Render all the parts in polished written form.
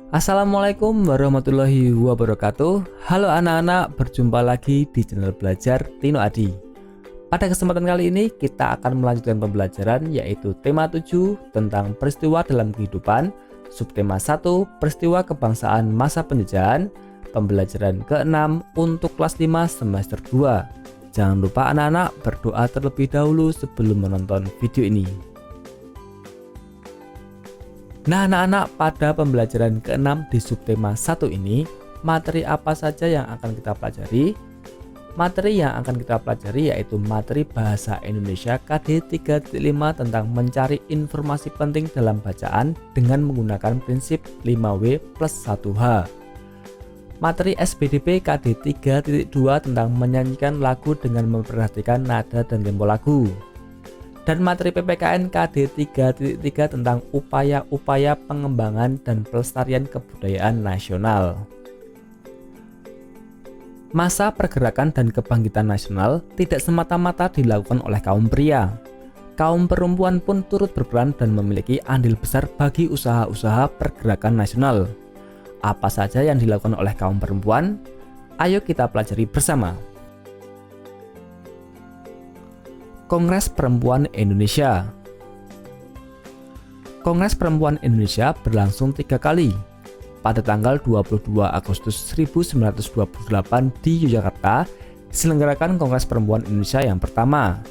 Assalamualaikum warahmatullahi wabarakatuh. Halo anak-anak, berjumpa lagi di channel belajar Tino Adi. Pada kesempatan kali ini kita akan melanjutkan pembelajaran yaitu tema 7 tentang peristiwa dalam kehidupan, subtema 1 peristiwa kebangsaan masa penjajahan, pembelajaran ke-6 untuk kelas 5 semester 2. Jangan lupa anak-anak berdoa terlebih dahulu sebelum menonton video ini. Nah anak-anak, pada pembelajaran ke-6 di subtema 1 ini, materi apa saja yang akan kita pelajari? Materi yang akan kita pelajari yaitu materi Bahasa Indonesia KD 3.5 tentang mencari informasi penting dalam bacaan dengan menggunakan prinsip 5W plus 1H. Materi SBDP KD 3.2 tentang menyanyikan lagu dengan memperhatikan nada dan tempo lagu. Dan materi PPKN KD 3.3 tentang upaya-upaya pengembangan dan pelestarian kebudayaan nasional. Masa pergerakan dan kebangkitan nasional tidak semata-mata dilakukan oleh kaum pria. Kaum perempuan pun turut berperan dan memiliki andil besar bagi usaha-usaha pergerakan nasional. Apa saja yang dilakukan oleh kaum perempuan? Ayo kita pelajari bersama. Kongres Perempuan Indonesia. Kongres Perempuan Indonesia berlangsung 3 kali. Pada tanggal 22 Agustus 1928 di Yogyakarta diselenggarakan Kongres Perempuan Indonesia yang pertama.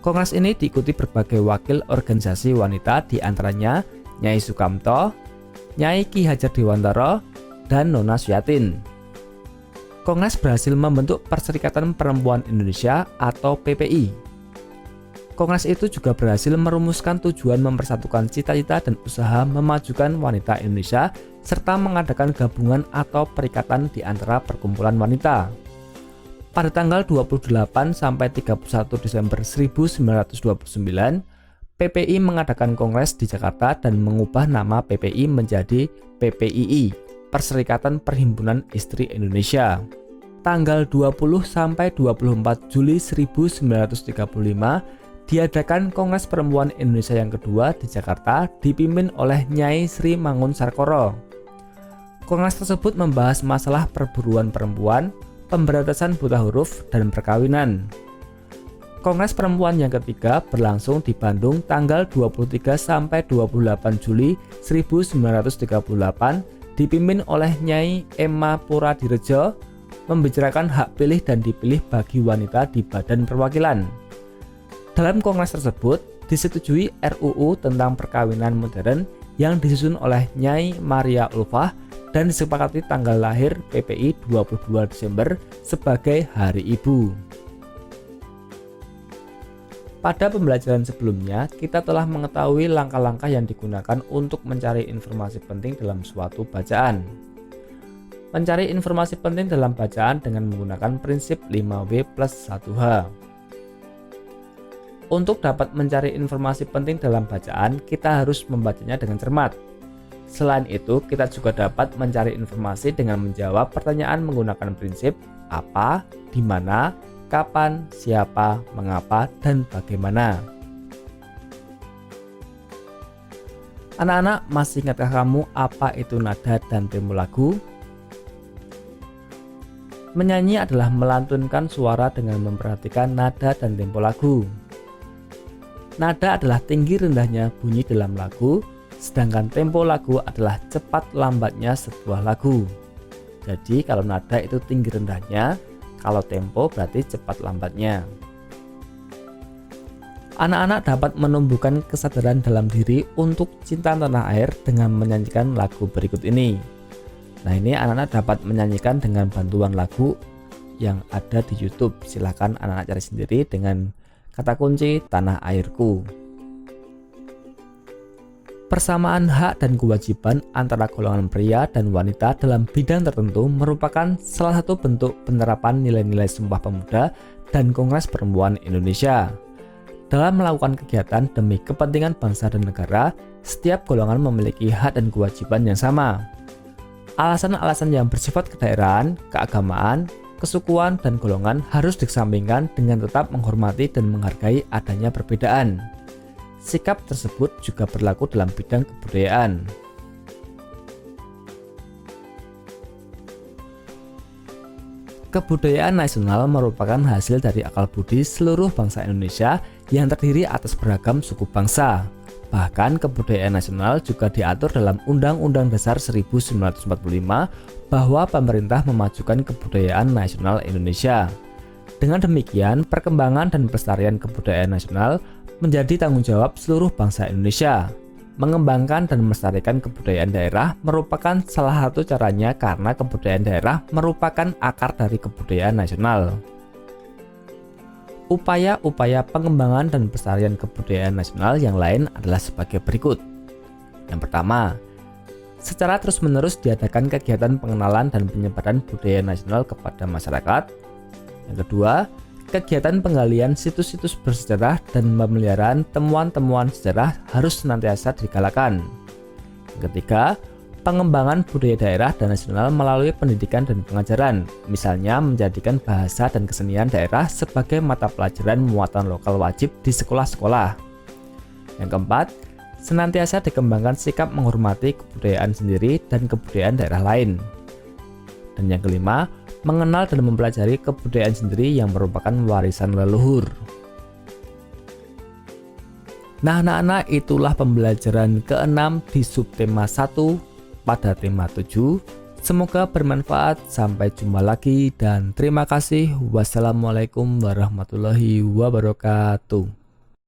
Kongres ini diikuti berbagai wakil organisasi wanita, di antaranya Nyai Sukamto, Nyai Ki Hajar Dewantara, dan Nona Suyatin. Kongres berhasil membentuk Perserikatan Perempuan Indonesia atau PPI. Kongres itu juga berhasil merumuskan tujuan mempersatukan cita-cita dan usaha memajukan wanita Indonesia serta mengadakan gabungan atau perikatan di antara perkumpulan wanita. Pada tanggal 28 sampai 31 Desember 1929, PPI mengadakan kongres di Jakarta dan mengubah nama PPI menjadi PPII, Perserikatan Perhimpunan Istri Indonesia. Tanggal 20 sampai 24 Juli 1935 diadakan Kongres Perempuan Indonesia yang kedua di Jakarta dipimpin oleh Nyai Sri Mangunsarkoro. Kongres tersebut membahas masalah perburuan perempuan, pemberantasan buta huruf, dan perkawinan. Kongres Perempuan yang ketiga berlangsung di Bandung tanggal 23 sampai 28 Juli 1938 dipimpin oleh Nyai Emma Puradiredja, membicarakan hak pilih dan dipilih bagi wanita di Badan Perwakilan. Dalam kongres tersebut disetujui RUU tentang perkawinan modern yang disusun oleh Nyai Maria Ulfah dan disepakati tanggal lahir PPI 22 Desember sebagai Hari Ibu. Pada pembelajaran sebelumnya, kita telah mengetahui langkah-langkah yang digunakan untuk mencari informasi penting dalam suatu bacaan. Mencari informasi penting dalam bacaan dengan menggunakan prinsip 5W plus 1H. Untuk dapat mencari informasi penting dalam bacaan, kita harus membacanya dengan cermat. Selain itu, kita juga dapat mencari informasi dengan menjawab pertanyaan menggunakan prinsip apa, di mana, kapan, siapa, mengapa, dan bagaimana. Anak-anak, masih ingatkah kamu apa itu nada dan tempo lagu? Menyanyi adalah melantunkan suara dengan memperhatikan nada dan tempo lagu. Nada adalah tinggi rendahnya bunyi dalam lagu, sedangkan tempo lagu adalah cepat lambatnya sebuah lagu. Jadi kalau nada itu tinggi rendahnya, kalau tempo berarti cepat lambatnya. Anak-anak dapat menumbuhkan kesadaran dalam diri untuk cinta tanah air dengan menyanyikan lagu berikut ini. Nah ini anak-anak dapat menyanyikan dengan bantuan lagu yang ada di YouTube. Silahkan anak-anak cari sendiri dengan kata kunci Tanah Airku. Persamaan hak dan kewajiban antara golongan pria dan wanita dalam bidang tertentu merupakan salah satu bentuk penerapan nilai-nilai Sumpah Pemuda dan Kongres Perempuan Indonesia. Dalam melakukan kegiatan demi kepentingan bangsa dan negara, setiap golongan memiliki hak dan kewajiban yang sama. Alasan-alasan yang bersifat kedaerahan, keagamaan, kesukuan, dan golongan harus dikesampingkan dengan tetap menghormati dan menghargai adanya perbedaan. Sikap tersebut juga berlaku dalam bidang kebudayaan. Kebudayaan nasional merupakan hasil dari akal budi seluruh bangsa Indonesia yang terdiri atas beragam suku bangsa. Bahkan kebudayaan nasional juga diatur dalam Undang-Undang Dasar 1945 bahwa pemerintah memajukan kebudayaan nasional Indonesia. Dengan demikian, perkembangan dan pelestarian kebudayaan nasional menjadi tanggung jawab seluruh bangsa Indonesia. Mengembangkan dan melestarikan kebudayaan daerah merupakan salah satu caranya karena kebudayaan daerah merupakan akar dari kebudayaan nasional. Upaya-upaya pengembangan dan pelestarian kebudayaan nasional yang lain adalah sebagai berikut. Yang pertama, secara terus-menerus diadakan kegiatan pengenalan dan penyebaran budaya nasional kepada masyarakat. Yang kedua, kegiatan penggalian situs-situs bersejarah dan pemeliharaan temuan-temuan sejarah harus senantiasa digalakan. Yang ketiga, pengembangan budaya daerah dan nasional melalui pendidikan dan pengajaran, misalnya menjadikan bahasa dan kesenian daerah sebagai mata pelajaran muatan lokal wajib di sekolah-sekolah. Yang keempat, senantiasa dikembangkan sikap menghormati kebudayaan sendiri dan kebudayaan daerah lain. Dan yang kelima, mengenal dan mempelajari kebudayaan sendiri yang merupakan warisan leluhur. Nah anak-anak, itulah pembelajaran ke-6 di subtema 1 pada tema 7. Semoga bermanfaat, sampai jumpa lagi dan terima kasih. Wassalamualaikum warahmatullahi wabarakatuh.